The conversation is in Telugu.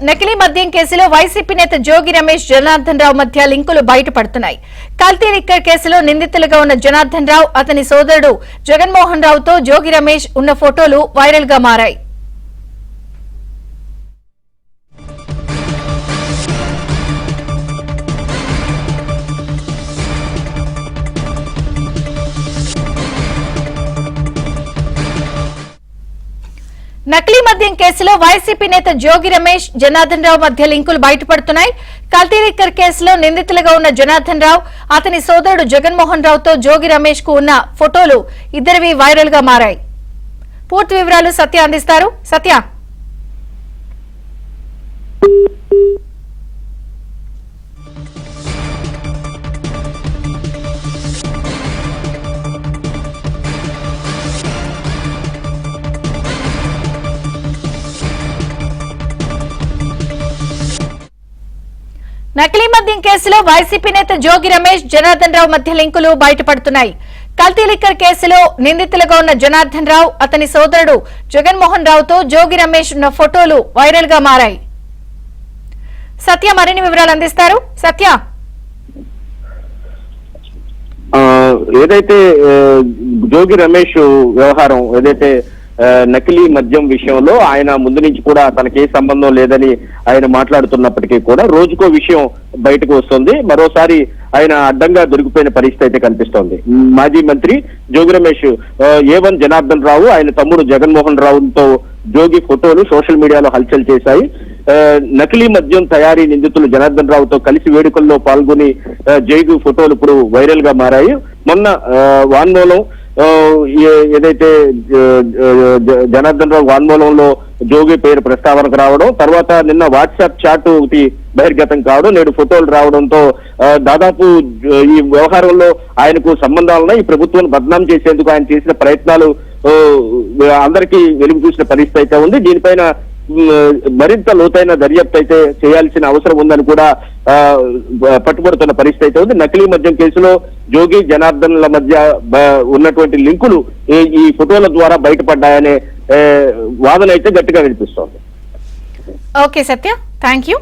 నకిలీ మద్యం కేసులో వైసీపీ నేత జోగి రమేష్ జనార్దన్ రావు మధ్య లింకులు బయటపడుతున్నాయి. కల్తీ లిక్కర్ కేసులో నిందితులుగా ఉన్న జనార్దన్ రావు, అతని సోదరుడు జగన్మోహన్ రావుతో జోగి రమేష్ ఉన్న ఫోటోలు వైరల్ గా మారాయి. నకిలీ మద్యం కేసులో వైసీపీ నేత జోగి రమేష్ జనార్దన్ రావు మధ్య లింకులు బయటపడుతున్నాయి. కల్తీ లిక్కర్ కేసులో నిందితులుగా ఉన్న జనార్దన్ రావు, అతని సోదరుడు జగన్మోహన్ రావుతో జోగి రమేష్ కు ఉన్న ఫోటోలు ఇద్దరివి వైరల్ గా మారాయి. పూర్తి వివరాలు సత్య అందిస్తారు. సత్య, నకిలీ మద్యం కేసులో వైసీపీ నేత జోగి రమేష్ జనార్దన్ రావు మధ్య లింకులు బయటపడుతున్నాయి. కల్తీ లిక్కర్ కేసులో నిందితులుగా ఉన్న జనార్దన్ రావు, అతని సోదరుడు జగన్మోహన్ రావుతో జోగి రమేష్ ఉన్న ఫోటోలు వైరల్ గా మారాయి. సత్య మరిన్ని వివరాలు అందిస్తారు. సత్య, ఏదైతే జోగి రమేష్ వ్యవహారం ఏదైతే నకిలీ మద్యం విషయంలో ఆయన ముందు నుంచి కూడా తనకే సంబంధం లేదని ఆయన మాట్లాడుతున్నప్పటికీ కూడా రోజుకో విషయం బయటకు వస్తుంది. మరోసారి ఆయన అడ్డంగా దొరికిపోయిన పరిస్థితి అయితే కనిపిస్తోంది. మాజీ మంత్రి జోగి రమేష్ A1 జనార్దన్ రావు, ఆయన తమ్ముడు జగన్మోహన్ రావుతో జోగి ఫోటోలు సోషల్ మీడియాలో హల్చల్ చేశాయి. నకిలీ మద్యం తయారీ నిందితులు జనార్దన్ రావుతో కలిసి వేడుకల్లో పాల్గొని జోగి ఫోటోలు ఇప్పుడు వైరల్ గా మారాయి. మొన్న వాన్మూలం ఏదైతే జనార్దన్ రావు వాన్మూలంలో జోగి పేరు ప్రస్తావనకు రావడం, తర్వాత నిన్న వాట్సాప్ చాట్ ఒకటి బహిర్గతం కావడం, నేడు ఫోటోలు రావడంతో దాదాపు ఈ వ్యవహారంలో ఆయనకు సంబంధాలున్నాయి. ఈ ప్రభుత్వాన్ని బద్నాం చేసేందుకు ఆయన చేసిన ప్రయత్నాలు అందరికీ వెలుగు చూసిన పరిస్థితి అయితే ఉంది. దీనిపైన మరింత లోతైన దర్యాప్తు అయితే చేయాల్సిన అవసరం ఉందని కూడా పట్టుబడుతున్న పరిస్థితి అయితే ఉంది. నకిలీ మద్యం కేసులో జోగి జనార్దన్ల మధ్య ఉన్నటువంటి లింకులు ఈ ఫోటోల ద్వారా బయటపడ్డాయనే వాదన అయితే గట్టిగా వినిపిస్తోంది. Okay Satya, thank you.